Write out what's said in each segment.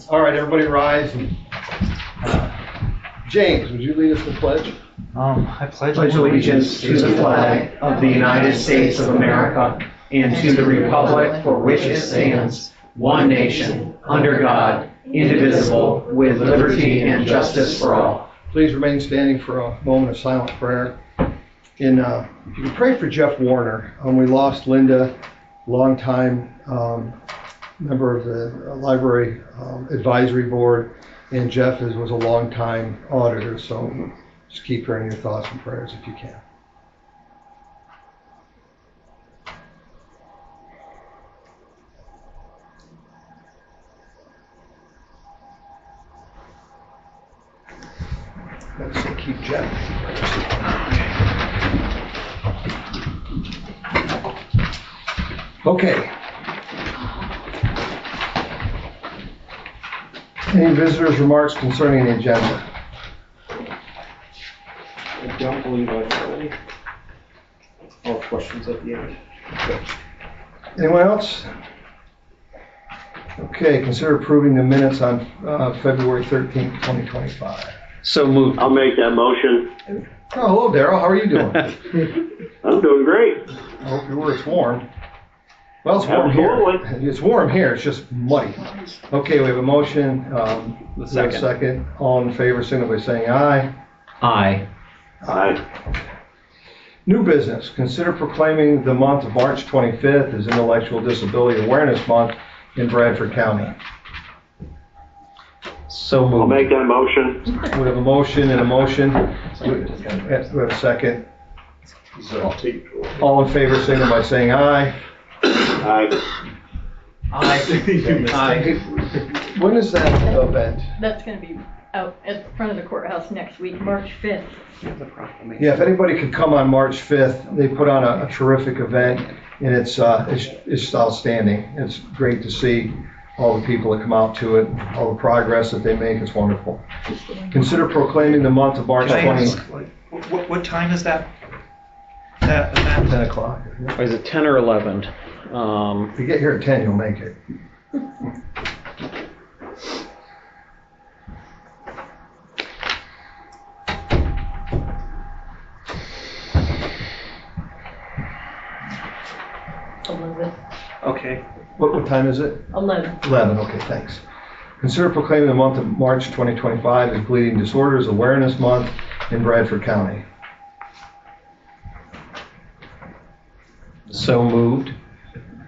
All right, everybody rise. James, would you lead us to the pledge? I pledge allegiance to the flag of the United States of America and to the republic for which it stands, one nation, under God, indivisible, with liberty and justice for all. Please remain standing for a moment of silent prayer. And if you can pray for Jeff Warner. We lost Lynda, longtime member of the Library Advisory Board, and Jeff was a longtime auditor, so just keep her in your thoughts and prayers if you can. Let's keep Jeff. Okay. Any visitors' remarks concerning the agenda? I don't believe I have any. All questions at the end. Okay. Anyone else? Okay, consider approving the minutes on February 13th, 2025. So moved. I'll make that motion. Oh, hello, Daryl. How are you doing? I'm doing great. I hope your work's warm. Well, it's warm Absolutely. here. It's warm here. It's just muddy. Okay, we have a motion. Second. All in favor, signal by saying aye. Aye. Aye. New business. Consider proclaiming the month of March 25th as Intellectual Disability Awareness Month in Bradford County. So moved. I'll make that motion. We have a motion and a motion. We have a second. All in favor, signal by saying aye. Aye. Aye. When is that event? That's going to be out at the front of the courthouse next week, March 5th. Yeah, if anybody could come on March 5th, they put on a terrific event, and it's outstanding. It's great to see all the people that come out to it, all the progress that they make. It's wonderful. Consider proclaiming the month of March 20th. What time is that event? 10 o'clock. Or is it 10 or 11? If you get here at 10, you'll make it. Okay. What time is it? 11. 11, okay, thanks. Consider proclaiming the month of March 2025 as Bleeding Disorders Awareness Month in Bradford County. So moved.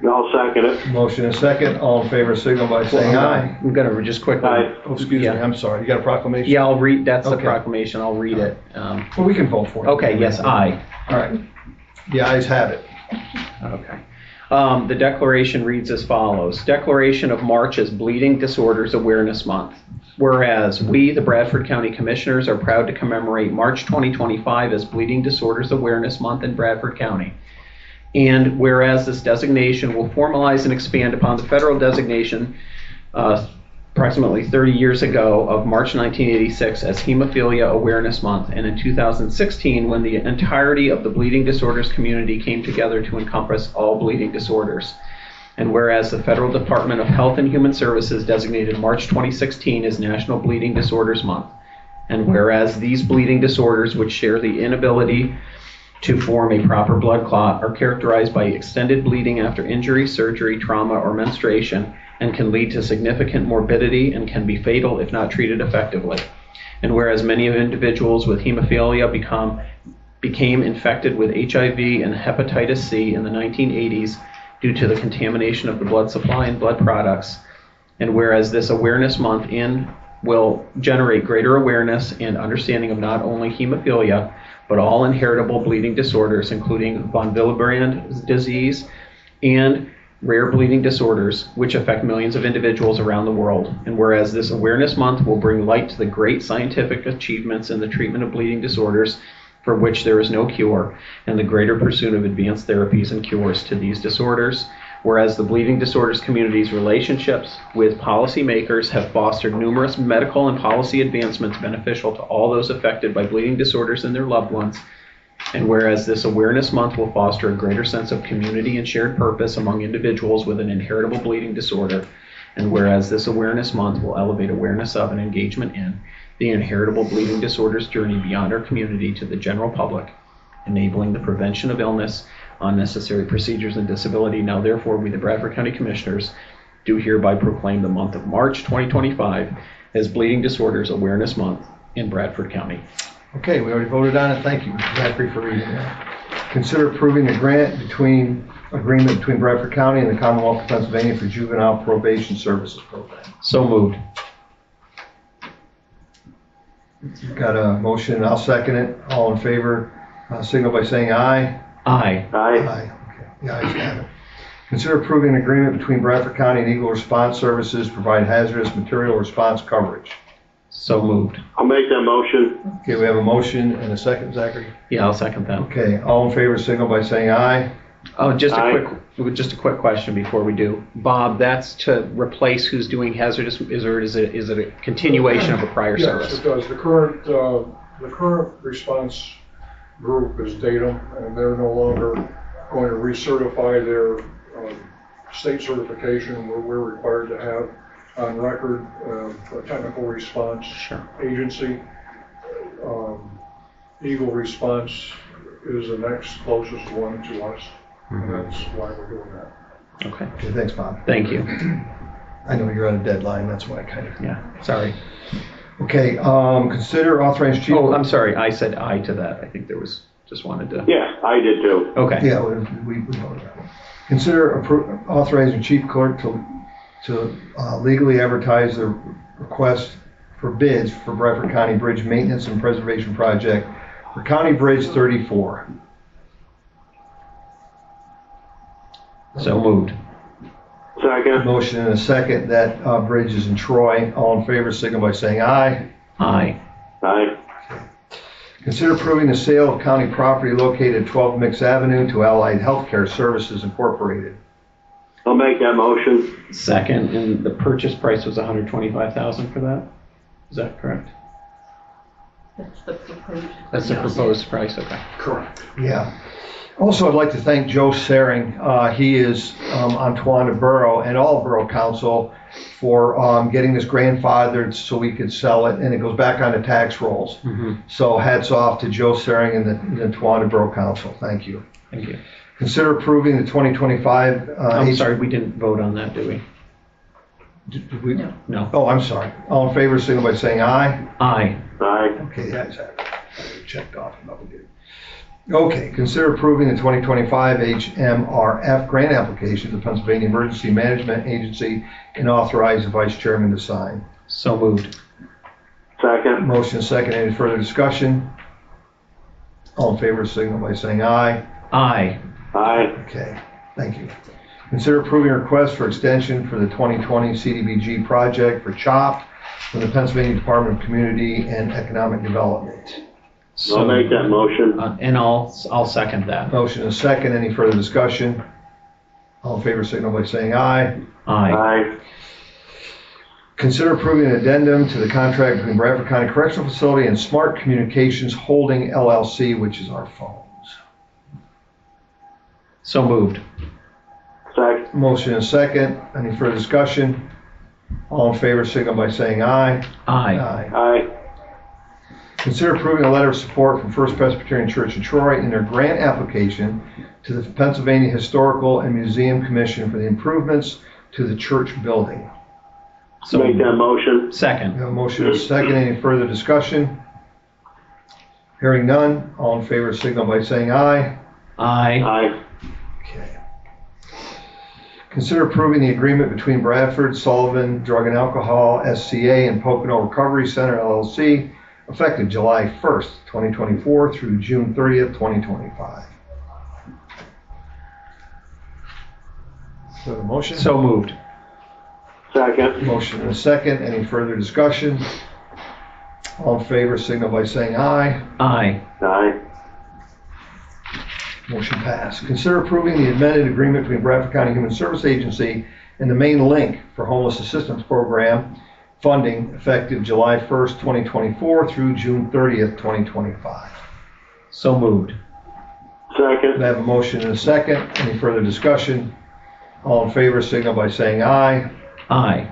I'll second it. Motion and second. All in favor, signal by saying aye. I'm going to just quickly. Aye. Oh, excuse me, I'm sorry. You got a proclamation? Yeah, I'll read. That's the Okay. proclamation. I'll read it. Well, we can vote for it. Okay, yes, aye. All right. The ayes have it. Okay. The declaration reads as follows. Declaration of March as Bleeding Disorders Awareness Month. Whereas we, the Bradford County Commissioners, are proud to commemorate March 2025 as Bleeding Disorders Awareness Month in Bradford County. And whereas this designation will formalize and expand upon the federal designation approximately 30 years ago of March 1986 as Hemophilia Awareness Month, and in 2016 when the entirety of the bleeding disorders community came together to encompass all bleeding disorders. And whereas the Federal Department of Health and Human Services designated March 2016 as National Bleeding Disorders Month. And whereas these bleeding disorders, which share the inability to form a proper blood clot, are characterized by extended bleeding after injury, surgery, trauma, or menstruation, and can lead to significant morbidity and can be fatal if not treated effectively. And whereas many individuals with hemophilia became infected with HIV and hepatitis C in the 1980s due to the contamination of the blood supply and blood products, and whereas this awareness month will generate greater awareness and understanding of not only hemophilia, but all inheritable bleeding disorders, including von Willebrand disease and rare bleeding disorders, which affect millions of individuals around the world. And whereas this awareness month will bring light to the great scientific achievements in the treatment of bleeding disorders for which there is no cure, and the greater pursuit of advanced therapies and cures to these disorders. Whereas the bleeding disorders community's relationships with policymakers have fostered numerous medical and policy advancements beneficial to all those affected by bleeding disorders and their loved ones. And whereas this awareness month will foster a greater sense of community and shared purpose among individuals with an inheritable bleeding disorder. And whereas this awareness month will elevate awareness of and engagement in the inheritable bleeding disorders journey beyond our community to the general public, enabling the prevention of illness, unnecessary procedures, and disability. Now, therefore, we, the Bradford County Commissioners, do hereby proclaim the month of March 2025 as Bleeding Disorders Awareness Month in Bradford County. Okay, we already voted on it. Thank you, Zachary, for reading that. Consider approving the agreement between Bradford County and the Commonwealth of Pennsylvania for Juvenile Probation Services Program. So moved. Got a motion, and I'll second it. All in favor, signal by saying aye. Aye. Aye. Okay, the ayes have it. Consider approving an agreement between Bradford County and Eagle Response Services to provide hazardous material response coverage. So moved. I'll make that motion. Okay, we have a motion and a second, Zachary. Yeah, I'll second that. Okay, all in favor, signal by saying aye. Oh, just Aye. a quick question before we do. Bob, that's to replace who's doing hazardous, is it a continuation of a prior Yes, service? it does. The current response group is Datum, and they're no longer going to recertify their state certification. We're required to have on record a technical response agency. Eagle Response is the next closest one to us, and that's why we're doing that. Okay. Okay, thanks, Bob. Thank you. I know you're on a deadline, that's why I kind of... Yeah, sorry. Okay, consider authorizing chief... Oh, I'm sorry. I said aye to that. I think there was, just wanted to. Yeah, I did too. Okay. Yeah, we voted on it. Consider authorizing chief clerk to legally advertise the request for bids for Bradford County Bridge Maintenance and Preservation Project for County Bridge 34. So moved. Second. Motion and a second. That bridge is in Troy. All in favor, signal by saying aye. Aye. Aye. Consider approving the sale of county property located at 12 Mix Avenue to Allied Healthcare Services Incorporated. I'll make that motion. Second, and the purchase price was $125,000 for that? Is that correct? That's the proposed. That's the proposed price, okay. Correct. Yeah. Also, I'd like to thank Joe Sering. He is on Towanda Borough and all Borough Council for getting this grandfathered so we could sell it, and it goes back on the tax rolls. So hats off to Joe Sering and the Towanda Borough Council. Thank you. Thank you. Consider approving the 2025... I'm sorry, we didn't vote on that, did we? Did we? No. No. Oh, I'm sorry. All in favor, signal by saying aye. Aye. Aye. Okay, that's that. Checked off. Okay, consider approving the 2025 HMRF grant application to the Pennsylvania Emergency Management Agency and authorize the Vice Chairman to sign. So moved. Second. Motion second. Any further discussion? All in favor, signal by saying aye. Aye. Aye. Okay, thank you. Consider approving a request for extension for the 2020 CDBG project for CHOP from the Pennsylvania Department of Community and Economic Development. I'll make that motion. And I'll second that. Motion is second. Any further discussion? All in favor, signal by saying aye. Aye. Aye. Consider approving an addendum to the contract between Bradford County Correctional Facility and Smart Communications Holding LLC, which is our phones. So moved. Second. Motion is second. Any further discussion? All in favor, signal by saying aye. Aye. Aye. Consider approving a letter of support from First Presbyterian Church in Troy in their grant application to the Pennsylvania Historical and Museum Commission for the improvements to the church building. So Make that motion. We second. have a motion is second. Any further discussion? Hearing none. All in favor, signal by saying aye. Aye. Aye. Okay. Consider approving the agreement between Bradford, Sullivan Drug and Alcohol SCA and Pocono Recovery Center LLC, effective July 1st, 2024 through June 30th, 2025. So the motion? So moved. Second. Motion and a second. Any further discussion? All in favor, signal by saying aye. Aye. Aye. Motion passed. Consider approving the amended agreement between Bradford County Human Service Agency and the Main Link for Homeless Assistance Program funding effective July 1st, 2024 through June 30th, 2025. So moved. Second. I have a motion and a second. Any further discussion? All in favor, signal by saying aye. Aye.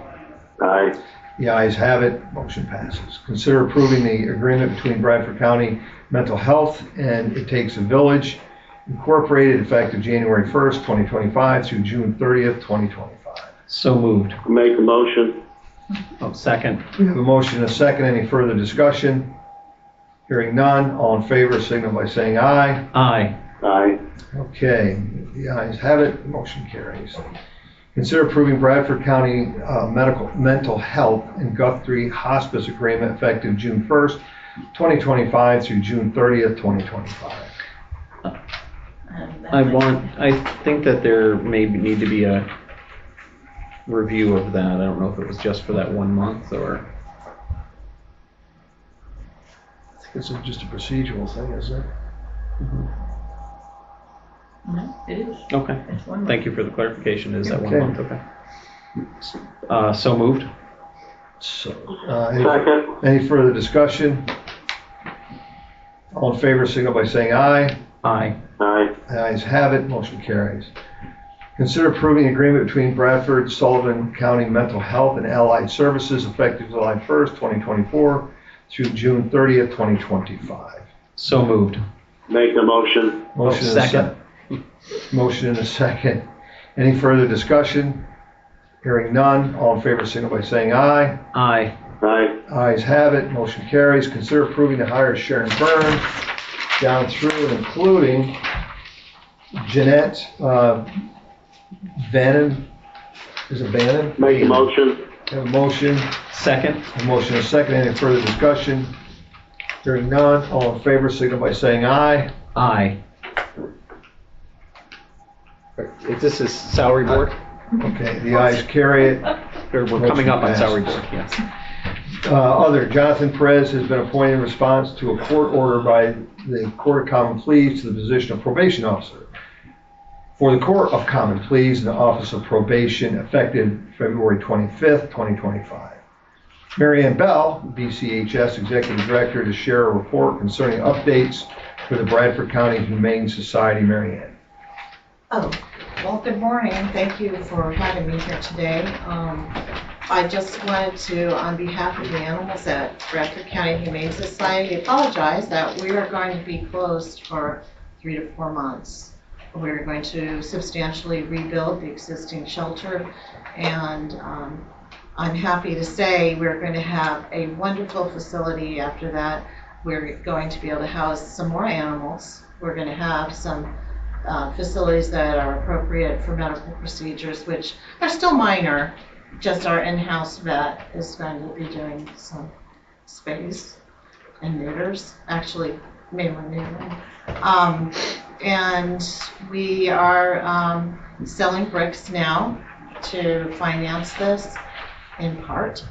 Aye. The ayes have it, motion passes. Consider approving the agreement between Bradford County Mental Health and It Takes a Village Incorporated, effective January 1st, 2025 through June 30th, 2025. So moved. Make a motion. Oh, second. We have a motion and a second. Any further discussion? Hearing none, all in favor signal by saying aye. Aye. Aye. Okay, the ayes have it, motion carries. Consider approving Bradford County Mental Health and Guthrie Hospice Agreement effective June 1st, 2025 through June 30th, 2025. I think that there may need to be a review of that. I don't know if it was just for that 1 month or. I think it's just a procedural thing, isn't it? No, it is. Okay. It's 1 month. Thank you for the clarification. Is that 1 Okay. month? Okay. So moved. So, Second. any further discussion? All in favor signal by saying aye. Aye. Aye. The ayes have it, motion carries. Consider approving agreement between Bradford, Sullivan County Mental Health and Allied Services effective July 1st, 2024 through June 30th, 2025. So moved. Make a motion. Motion and a second. Motion and a second. Any further discussion? Hearing none, all in favor signal by saying aye. Aye. Aye. Ayes have it, motion carries. Consider approving the hire of Sharon Byrne down through and including Jeanette Bannon. Is it Bannon? Make a motion. Have a motion, Second. a motion and a second. Any further discussion? Hearing none, all in favor signal by saying aye. Aye. Is this a salary board? Okay, the ayes carry it. Or we're coming up on Motion salary passes. board, yes. Other, Jonathan Perez has been appointed in response to a court order by the Court of Common Pleas to the position of probation officer for the Court of Common Pleas in the Office of Probation effective February 25th, 2025. Maryanne Bell, BCHS Executive Director, to share a report concerning updates for the Bradford County Humane Society. Maryanne. Oh, well, good morning. Thank you for having me here today. I just wanted to, on behalf of the animals at Bradford County Humane Society, apologize that we are going to be closed for 3 to 4 months. We're going to substantially rebuild the existing shelter, and I'm happy to say we're going to have a wonderful facility after that. We're going to be able to house some more animals. We're going to have some facilities that are appropriate for medical procedures, which are still minor. Just our in-house vet is going to be doing some space and neuters, actually mainly neutering. And we are selling bricks now to finance this in part.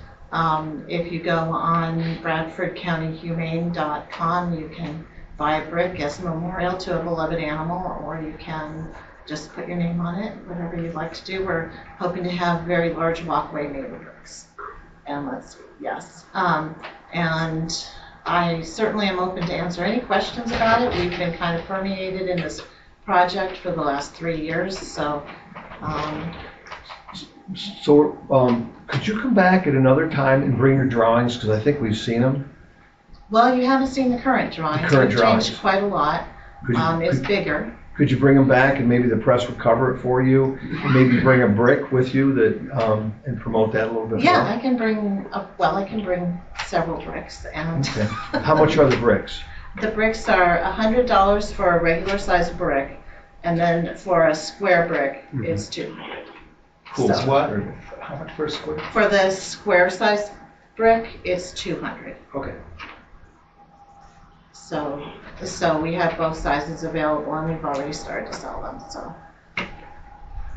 If you go on BradfordCountyHumane.com, you can buy a brick as a memorial to a beloved animal, or you can just put your name on it, whatever you'd like to do. We're hoping to have very large walkway made of bricks. And and I certainly am open to answer any questions about it. We've been kind of permeated in this project for the last 3 years, so. Could you come back at another time and bring your drawings, because I think we've seen them? Well, you haven't seen the current drawings. The current They've drawings. changed quite a lot. It's bigger. Could you bring them back and maybe the press would cover it for you? And maybe bring a brick with you that and promote that a little bit more? Yeah, I can bring several bricks. And Okay. How much are the bricks? the bricks are $100 for a regular size brick, and then for a square brick, it's $200. Cool. So- What? How much for a square? For the square size brick, it's $200. Okay. So we have both sizes available, and we've already started to sell them, so.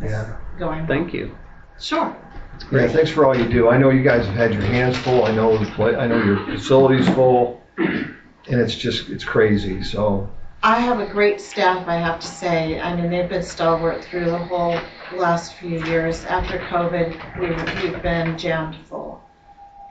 Yeah. Going. Thank you. Sure. Yeah, thanks for all you do. I know you guys have had your hands full. I know your facility's full, and it's crazy, so. I have a great staff, I have to say. I mean, they've been stalwart through the whole last few years. After COVID, we've been jammed full.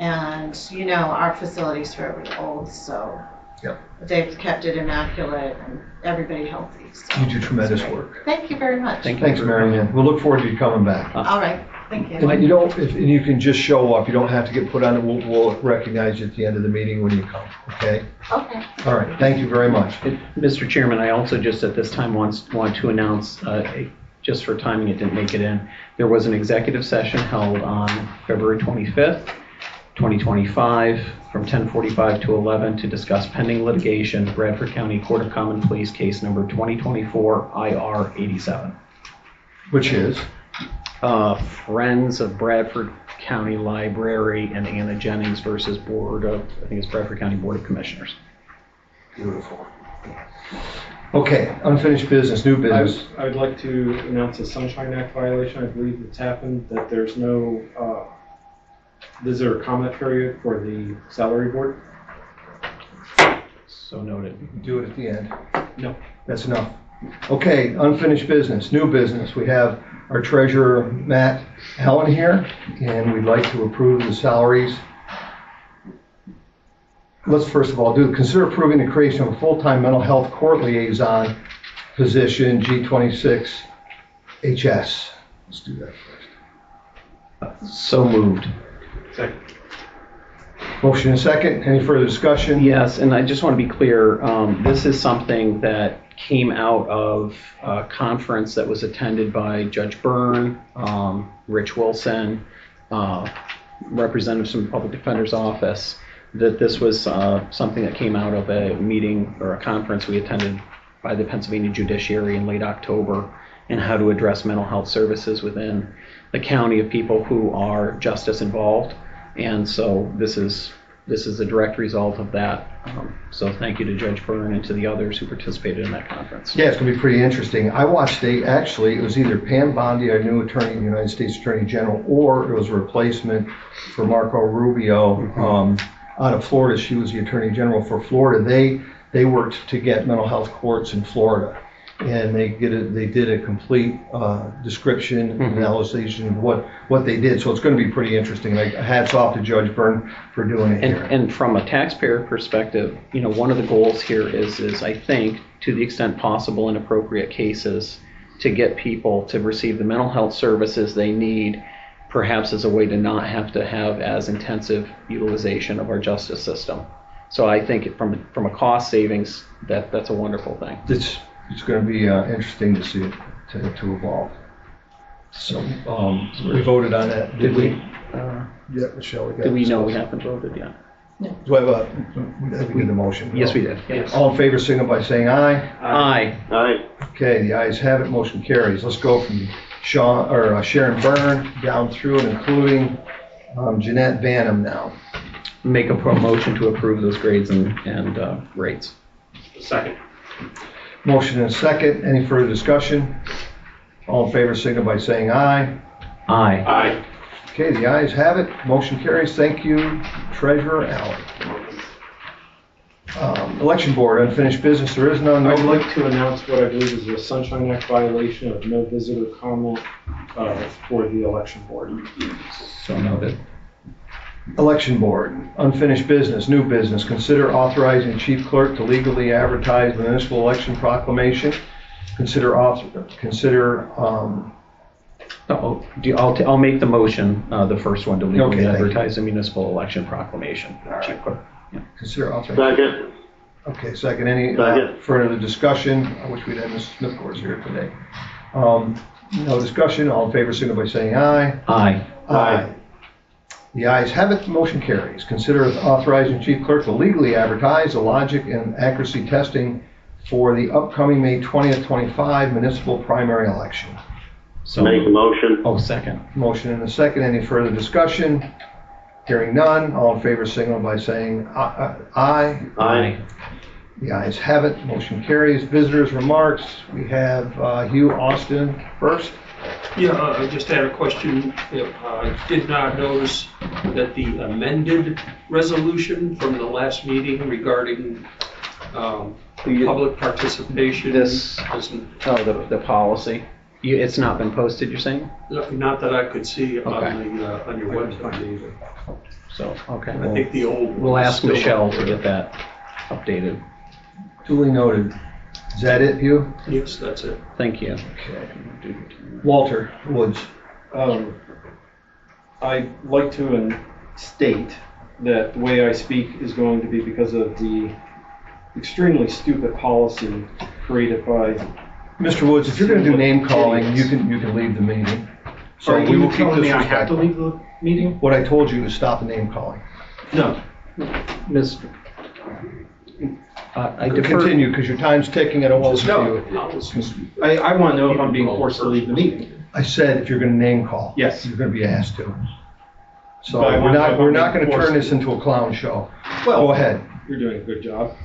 And, you know, our facility's fairly old, so Yep. they've kept it immaculate and everybody healthy. So You do tremendous it's great. work. Thank you very much. Thank you. Thanks, Maryanne. We'll look forward to you coming back. All right. Thank you. And you don't, and you can just show up. You don't have to get put on it. We'll recognize you at the end of the meeting when you come, okay? Okay. All right, thank you very much. Mr. Chairman, I also just at this time want to announce, just for timing, it didn't make it in, there was an executive session held on February 25th, 2025, from 10:45 to 11 to discuss pending litigation, Bradford County Court of Common Pleas case number 2024 IR 87. Which is? Friends of Bradford County Library and Anna Jennings versus Board of, I think it's Bradford County Board of Commissioners. Beautiful. Okay, unfinished business, new business. I'd like to announce a Sunshine Act violation. I believe it's happened, that there's no visitor comment period for the salary board. So noted. Do it at the end. No. That's enough. Okay, unfinished business, new business. We have our treasurer, Matt Allen here, and we'd like to approve the salaries. Let's first of all consider approving the creation of a full-time mental health court liaison position, G26HS. Let's do that first. So moved. Second. Motion and second. Any further discussion? Yes, and I just want to be clear, this is something that came out of a conference that was attended by Judge Byrne, Rich Wilson, representatives from the Public Defender's Office, that this was something that came out of a meeting or a conference we attended by the Pennsylvania Judiciary in late October, and how to address mental health services within the county of people who are justice involved. And so this is a direct result of that. So thank you to Judge Byrne and to the others who participated in that conference. Yeah, it's going to be pretty interesting. I watched actually, it was either Pam Bondi, our new attorney, United States Attorney General, or it was a replacement for Marco Rubio out of Florida. She was the Attorney General for Florida. They worked to get mental health courts in Florida. And they did a complete description, analysis of what they did. So it's going to be pretty interesting. Like, hats off to Judge Byrne for doing it here. And from a taxpayer perspective, one of the goals here is I think, to the extent possible in appropriate cases, to get people to receive the mental health services they need, perhaps as a way to not have to have as intensive utilization of our justice system. So I think from a cost savings, that's a wonderful thing. It's going to be interesting to see it to evolve. So we voted on that. Did we? Yeah, Michelle. Do we know we haven't voted yet? Do I have we did the motion? Yes, we did. Yes. All in favor, signify by saying aye. Aye. Aye. Okay, the ayes have it. Motion carries. Let's go from Sharon Byrne down through and including Jeanette Vanham now. Make a motion to approve those grades and rates. Second. Motion and a second. Any further discussion? All in favor, signify by saying aye. Aye. Aye. Okay, the ayes have it. Motion carries. Thank you, Treasurer Allen. Election Board, unfinished business. There is none. I'd like to announce what I believe is a Sunshine Act violation of no visitor comment for the election board. So noted. Election Board, unfinished business, new business. Consider authorizing Chief Clerk to legally advertise the municipal election proclamation. I'll make the motion, the first one, to legally Okay, thank you. advertise the municipal election proclamation. Chief Clerk. Yeah. Consider authorizing. Second. Okay, second. Any Second. further discussion? I wish we'd had Mrs. Smithcourt here today. No discussion. All in favor, signify by saying aye. Aye. Aye. The ayes have it. Motion carries. Consider authorizing Chief Clerk to legally advertise the logic and accuracy testing for the upcoming May 20th, 25 municipal primary election. So Make a motion. Oh, second. Motion and a second. Any further discussion? Hearing none. All in favor, signal by saying aye. Aye. The ayes have it. Motion carries. Visitors' remarks. We have Hugh Austin first. Yeah, I just had a question. I did not notice that the amended resolution from the last meeting regarding public participation isn't, the policy. It's not been posted, you're saying? not that I could see Okay. on your website. So, okay. I think the old one We'll is ask still Michelle up to there. get that updated. Duly noted. Is that it, Hugh? Yes, that's it. Thank you. Okay. Walter Woods. I'd like to state that the way I speak is going to be because of the extremely stupid policy created by. Mr. Woods, if you're going to do name calling, you can leave the meeting. So Are we you will keep telling this me I have to respectful. leave the meeting? What I told you is stop the name calling. No. Ms. I defer. Continue, because your time's ticking. I don't want to No. I want to know if I'm being forced to leave the meeting. I said if you're going to name call. Yes. You're going to be asked to. So But I want to know if we're I'm not being going to forced turn this to. into a clown show. Well, Go ahead. You're doing a good job.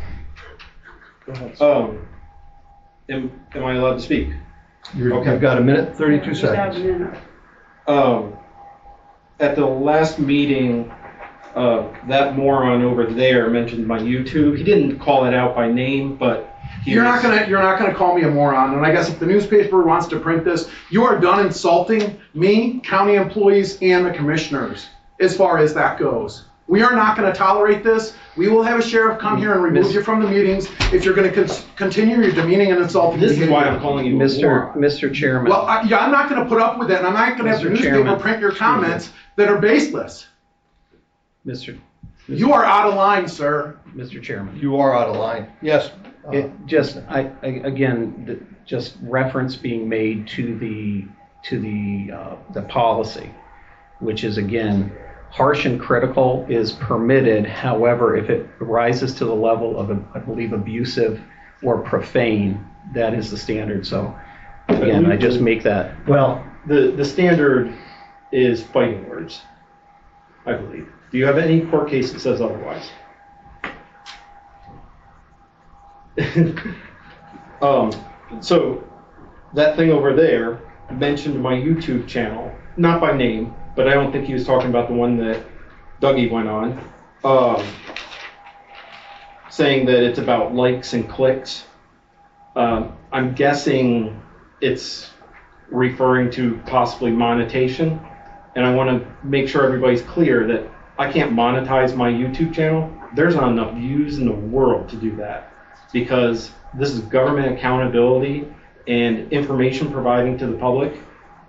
Go ahead. Am I allowed to speak? You've got a minute, 32 seconds. At the last meeting, that moron over there mentioned my YouTube. He didn't call it out by name, but You're not gonna call me a moron. And I guess if the newspaper wants to print this, you are done insulting me, county employees, and the commissioners, as far as that goes. We are not gonna tolerate this. We will have a sheriff come here and remove you from the meetings if you're gonna continue your demeaning and insulting This is behavior. why I'm calling you a moron. Mr. Chairman. Well, I'm not gonna put up with it, and I'm not gonna have the Mr. newspaper Chairman, print your comments that are baseless. Mr. You are out of line, sir. Mr. Chairman. You are out of line. Yes. Just reference being made to the policy, which is again, harsh and critical is permitted. However, if it rises to the level of, I believe, abusive or profane, that is the standard. So again, I just make that. Well, the standard is fighting words, I believe. Do you have any court case that says otherwise? So that thing over there mentioned my YouTube channel, not by name, but I don't think he was talking about the one that Dougie went on, saying that it's about likes and clicks. I'm guessing it's referring to possibly monetization, and I want to make sure everybody's clear that I can't monetize my YouTube channel. There's not enough views in the world to do that, because this is government accountability and information providing to the public,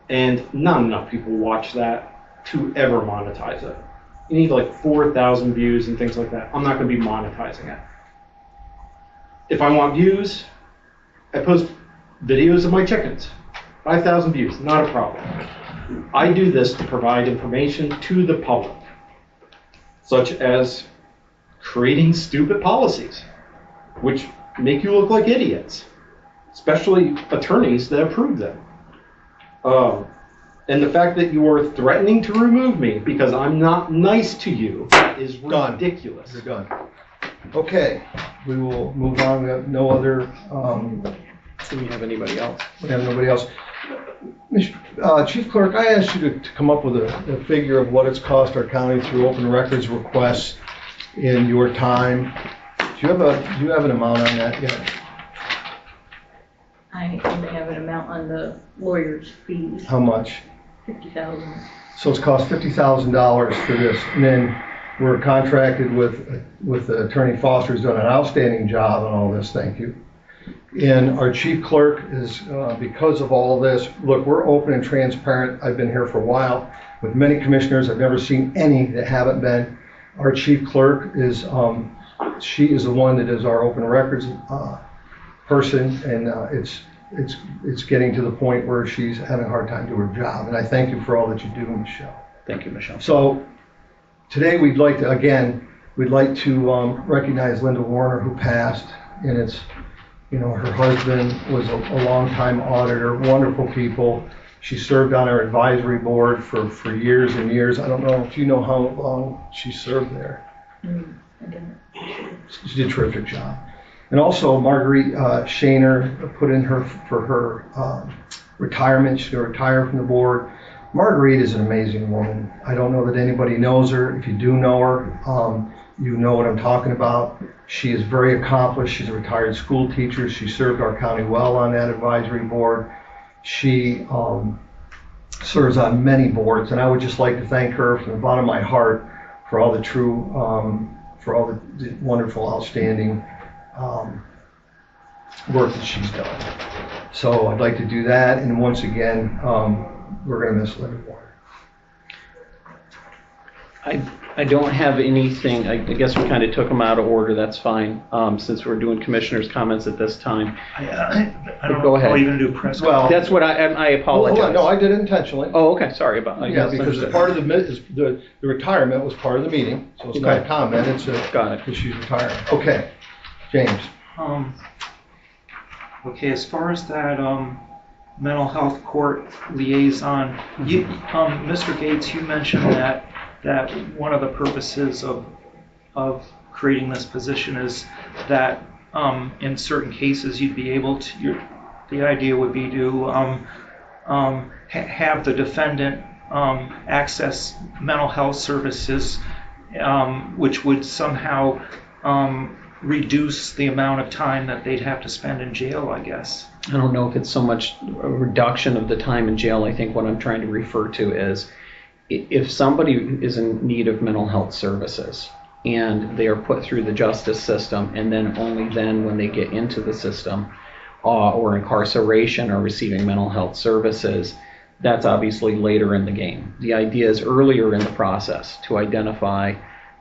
and not enough people watch that to ever monetize it. You need like 4,000 views and things like that. I'm not going to be monetizing it. If I want views, I post videos of my chickens. 5,000 views, not a problem. I do this to provide information to the public, such as creating stupid policies, which make you look like idiots, especially attorneys that approve them. And the fact that you are threatening to remove me because I'm not nice to you is ridiculous. You're done. Okay, we will move on. We have no other. Do we have anybody else? We have nobody else. Chief Clerk, I asked you to come up with a figure of what it's cost our county through open records requests in your time. Do you have an amount on that yet? I only have an amount on the lawyer's fees, How much? $50,000. So it's cost $50,000 for this, and then we're contracted with Attorney Foster, who's done an outstanding job on all this. Thank you. And our chief clerk is, because of all this, look, we're open and transparent. I've been here for a while with many commissioners. I've never seen any that haven't been. Our chief clerk is, she is the one that is our open records person, and it's getting to the point where she's having a hard time doing her job. And I thank you for all that you do, Michelle. Thank you, Michelle. So today we'd like to recognize Lynda Warner, who passed, and it's, her husband was a longtime auditor, wonderful people. She served on our advisory board for years and years. I don't know if you know how long she served there. I didn't. She did a terrific job. And also Marguerite Shaner put in for her retirement. She's going to retire from the board. Marguerite is an amazing woman. I don't know that anybody knows her. If you do know her, you know what I'm talking about. She is very accomplished. She's a retired school teacher. She served our county well on that advisory board. She serves on many boards, and I would just like to thank her from the bottom of my heart for all the for all the wonderful, outstanding work that she's done. So I'd like to do that, and once again, we're going to miss Lynda Warner. I don't have anything. I guess we kind of took them out of order. That's fine, since we're doing commissioners' comments at this time. I don't Go know ahead. how you going to do press. Well, That's what I Well, apologize. hold on. No, I did it intentionally. Oh, okay, sorry about that. Yeah, because part of the retirement was part of the meeting, so it's not a comment, it's a. Got it. Because she's retiring. Okay, James. Okay, as far as that mental health court liaison, you, Mr. Gates, you mentioned that one of the purposes of creating this position is that in certain cases you'd be able to, the idea would be to have the defendant access mental health services, which would somehow reduce the amount of time that they'd have to spend in jail, I guess. I don't know if it's so much a reduction of the time in jail. I think what I'm trying to refer to is if somebody is in need of mental health services and they are put through the justice system, and then only then when they get into the system or incarceration or receiving mental health services, that's obviously later in the game. The idea is earlier in the process to identify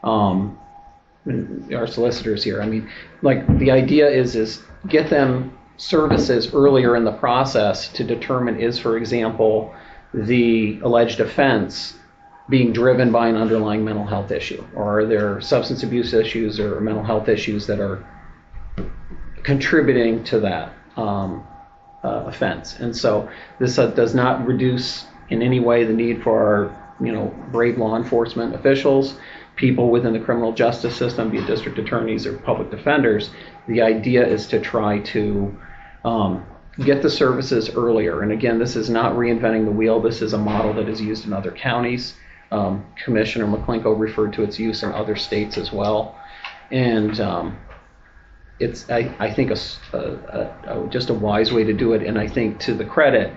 our solicitors here. I mean, like the idea is get them services earlier in the process to determine is, for example, the alleged offense being driven by an underlying mental health issue, or are there substance abuse issues or mental health issues that are contributing to that offense. And so this does not reduce in any way the need for our brave law enforcement officials, people within the criminal justice system, be it district attorneys or public defenders. The idea is to try to get the services earlier. And again, this is not reinventing the wheel. This is a model that is used in other counties. Commissioner McLinko referred to its use in other states as well. And it's, I think, just a wise way to do it. And I think, to the credit,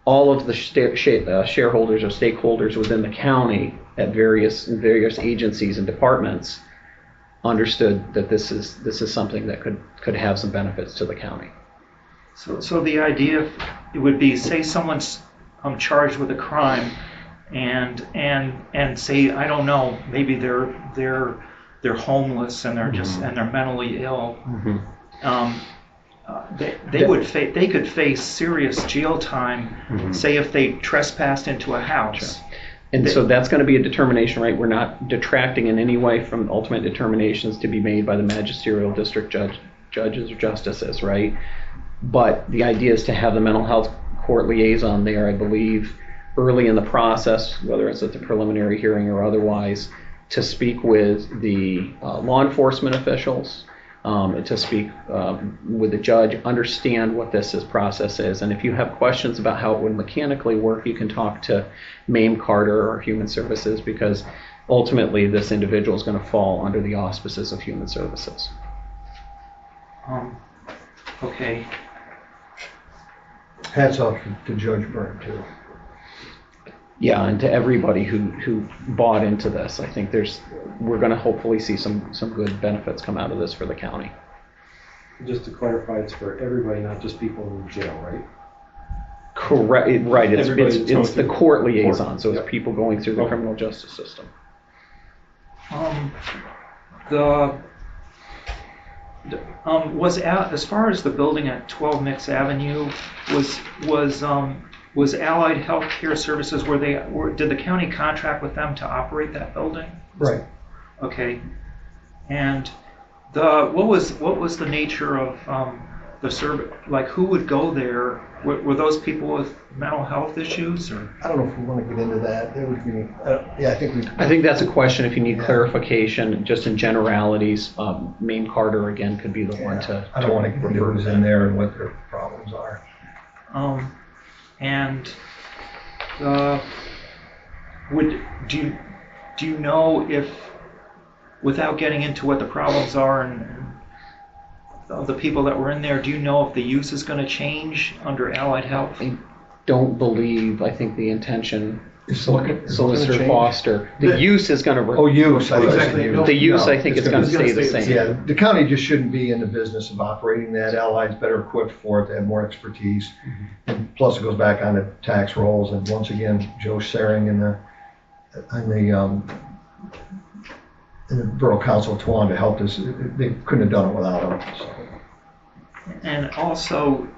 all of the shareholders or stakeholders within the county at various agencies and departments understood that this is something that could have some benefits to the county. So the idea it would be, say someone's charged with a crime, and say, I don't know, maybe they're homeless and they're just and they're mentally ill. They could face serious jail time, say if they trespassed into a house. Sure. And so that's going to be a determination, right? We're not detracting in any way from ultimate determinations to be made by the magisterial district judges or justices, right? But the idea is to have the mental health court liaison there, I believe, early in the process, whether it's at the preliminary hearing or otherwise, to speak with the law enforcement officials, to speak with the judge, understand what this process is. And if you have questions about how it would mechanically work, you can talk to Mame Carter or Human Services, because ultimately this individual is going to fall under the auspices of Human Services. Okay. Hats off to Judge Byrne, too. Yeah, and to everybody who bought into this. I think we're going to hopefully see some good benefits come out of this for the county. Just to clarify, it's for everybody, not just people in jail, right? Correct. Right. It's the court liaison, court. so it's people going through the criminal justice system. As far as the building at 12 Mix Avenue, was Allied Healthcare Services, did the county contract with them to operate that building? Right. Okay. And what was the nature of the service? Like, who would go there? Were those people with mental health issues, or? I don't know if we want to get into that. It would be, I think that's a question. If you need clarification, just in generalities, Mame Carter again could be the one to. I don't want to get into who's in there and what their problems are. And do you know if, without getting into what the problems are and of the people that were in there, do you know if the use is going to change under Allied Health? I don't believe. I think the intention, Solicitor change? Foster, the use is going to. Use. Exactly. The use, I think, is going to stay the same. Yeah, the county just shouldn't be in the business of operating that. Allied's better equipped for it. They have more expertise. And plus, it goes back on the tax rolls. And once again, Joe Saring and the and the Borough Council of Tawana to help us. They couldn't have done it without them. So. And also,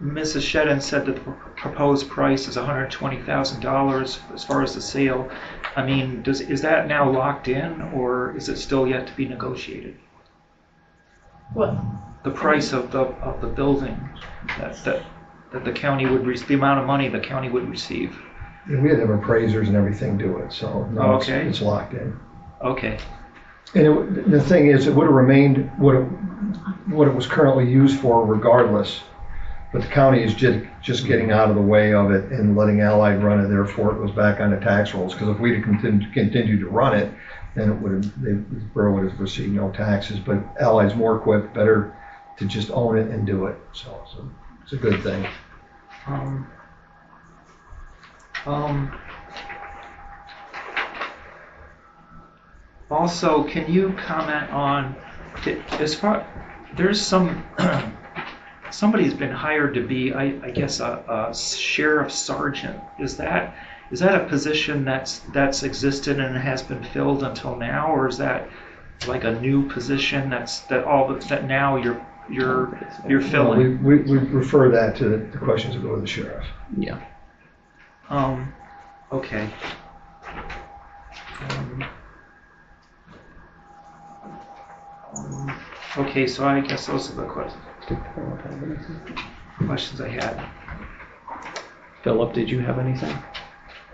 Mrs. Shedden said that the proposed price is $120,000 as far as the sale. I mean, is that now locked in, or is it still yet to be negotiated? What? The price of the building that the county would receive, the amount of money the county would receive. And we had to have appraisers and everything do it, so now Okay. it's locked in. Okay. And the thing is, it would have remained what it was currently used for regardless. But the county is just getting out of the way of it and letting Allied run it. Therefore, it goes back on the tax rolls. Because if we'd have continued to run it, then it would have, the borough would have received no taxes. But Allied's more equipped, better to just own it and do it. So it's a good thing. Also, can you comment on, as far, there's somebody's been hired to be, I guess, a sheriff sergeant. Is that a position that's existed and has been filled until now, or is that like a new position that now you're filling? We refer that to the questions that go to the sheriff. Yeah. Okay. Okay, so I guess those are the questions I had. Phillip, did you have anything?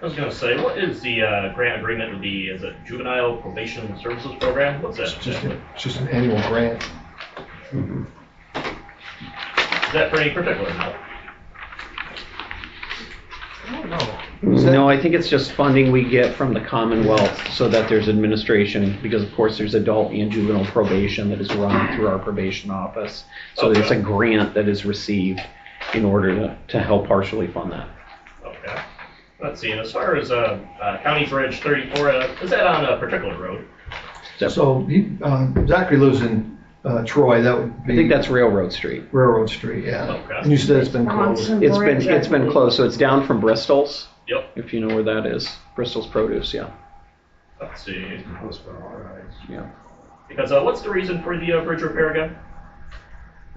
I was going to say, what is the grant agreement with the, is it Juvenile Probation Services Program? What's that? It's just an annual grant. Mm-hmm. Is that for any particular amount? I don't know. No, I think it's just funding we get from the Commonwealth so that there's administration, because of course there's adult and juvenile probation that is run through our probation office. So Okay. there's a grant that is received in order to help partially fund that. Okay. Let's see, and as far as County Bridge 34, is that on a particular road? So Zachary lives in Troy. That would be. I think that's Railroad Street. Railroad Street, yeah. Okay. And you said it's been closed. It's been closed, so it's down from Bristol's. Yep. If you know where that is, Bristol's Produce, yeah. Let's see. Yeah. Because what's the reason for the bridge repair again?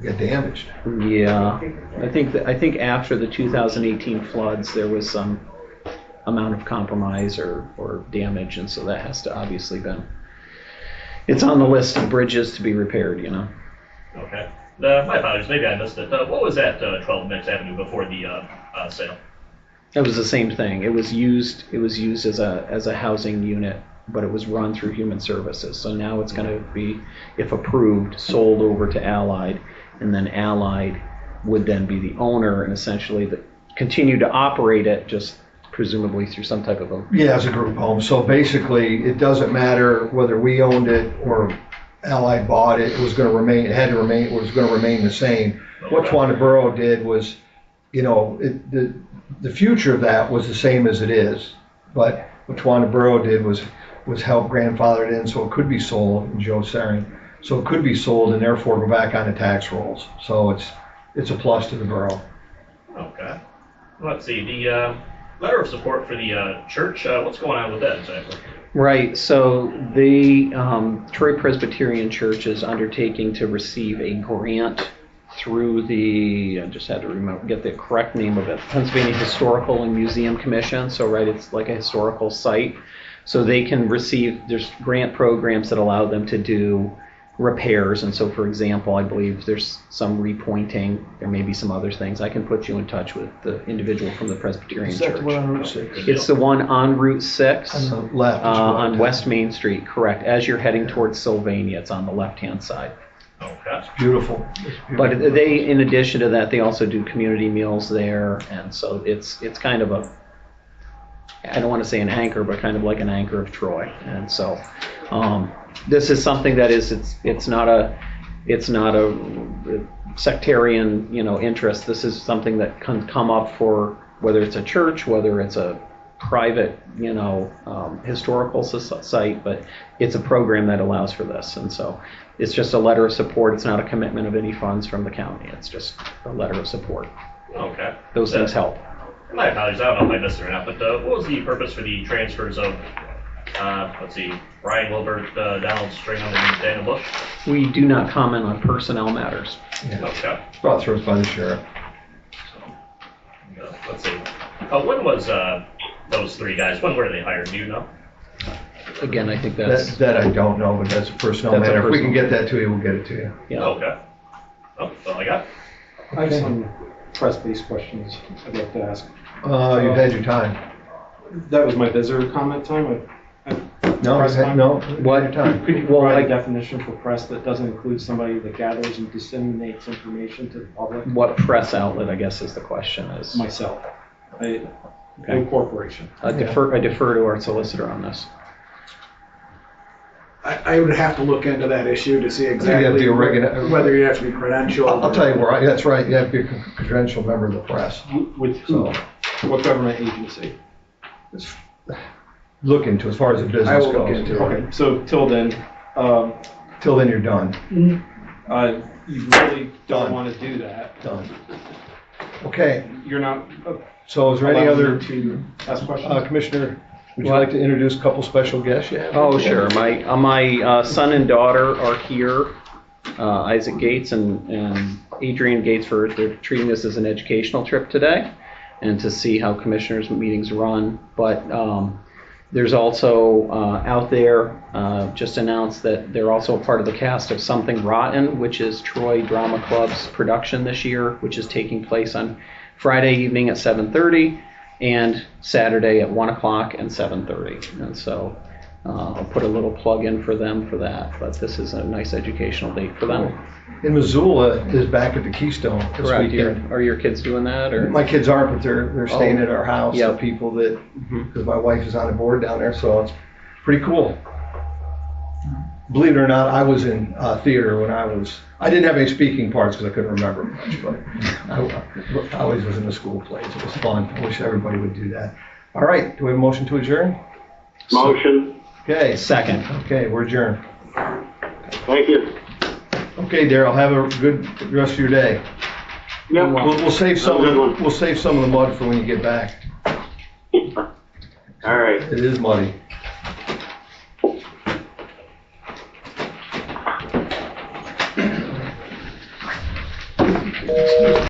It got damaged. Yeah, I think after the 2018 floods, there was some amount of compromise or damage, and so that has to obviously been. It's on the list of bridges to be repaired, you know. Okay. My apologies, maybe I missed it. What was that 12 Mix Avenue before the sale? It was the same thing. It was used as a housing unit, but it was run through Human Services. So now it's going to be, if approved, sold over to Allied, and then Allied would then be the owner and essentially continue to operate it, just presumably through some type of a... Yeah, as a group home. So basically, it doesn't matter whether we owned it or Allied bought it. It was going to remain. It had to remain. It was going to remain the same. What Tawana Borough did was, you know, the future of that was the same as it is. But what Tawana Borough did was help grandfather it in so it could be sold, and Joe Saring, so it could be sold and therefore go back on the tax rolls. So it's a plus to the borough. Okay. Let's see, the letter of support for the church, what's going on with that exactly? Right, so the Troy Presbyterian Church is undertaking to receive a grant through the, I just had to get the correct name of it, Pennsylvania Historical and Museum Commission. So right, it's like a historical site. So they can receive, there's grant programs that allow them to do repairs. And so for example, I believe there's some repointing, there may be some other things. I can put you in touch with the individual from the Presbyterian Is that Church. the one on Route 6? It's the one on Route 6. On the left. On West Main Street, correct. As you're heading towards Sylvania, it's on the left-hand side. Okay. It's beautiful. But they, in addition to that, they also do community meals there, and so it's kind of a, I don't want to say an anchor, but kind of like an anchor of Troy. And so this is something that is, it's not a sectarian, you know, interest. This is something that can come up for whether it's a church, whether it's a private, you know, historical site, but it's a program that allows for this. And so it's just a letter of support. It's not a commitment of any funds from the county. It's just a letter of support. Okay. Those things help. My apologies, I don't know if I missed it or not, but what was the purpose for the transfers of Let's see, Ryan Wilbert, Donald Stringham, and Daniel Bush. We do not comment on personnel matters. Okay. Brought through us by the sheriff. Let's see. When was those three guys, when were they hired? Do you know? Again, I think that's, That I don't know, but that's a personnel That's a matter. If we can personal- get that to you, we'll get it to you. yeah. Okay. Oh, that's all I got. I have some press-based questions I'd like to ask. You've had your time. That was my visitor comment time. No, Press time? no, What? your time. Could you Well, provide I- a definition for press that doesn't include somebody that gathers and disseminates information to the public? What press outlet, I guess, is the question is. Myself. No Okay. corporation. I defer to our solicitor on this. I would have to look into that issue to see You have to exactly be a regular- whether you have to be credentialed. I'll tell you where, that's right, you have to be a credentialed member of the press. With who? What government agency? Look into, as far as the I business will look goes. into it. Okay, so till then, Till then, you're done. you really Done. don't want to do that. Done. Okay, You're not so is there any allowed other, to ask questions? Commissioner, would you like to introduce a couple special guests you have? Oh, sure. My son and daughter are here, Isaac Gates and Adrian Gates. They're treating this as an educational trip today and to see how commissioners' meetings run. But there's also out there, just announced that they're also a part of the cast of Something Rotten, which is Troy Drama Club's production this year, which is taking place on Friday evening at 7:30 and Saturday at 1 o'clock and 7:30. And so I'll put a little plug in for them for that, but this is a nice educational date for them. And Missoula is back at the Keystone this Correct. weekend. Are your kids doing that, or? My kids aren't, but they're staying at our house. Yeah. The people that, because my wife is on the board down there, so it's pretty cool. Believe it or not, I was in theater when I didn't have any speaking parts because I couldn't remember much, but I always was in the school plays. It was fun. I wish everybody would do that. All right, do we have a motion to adjourn? Motion. Okay. Second. Okay, we're adjourned. Thank you. Okay, Daryl, have a good rest of your day. Yep. We'll save some. Have a good one. We'll save some of the mud for when you get back. All right. It is muddy.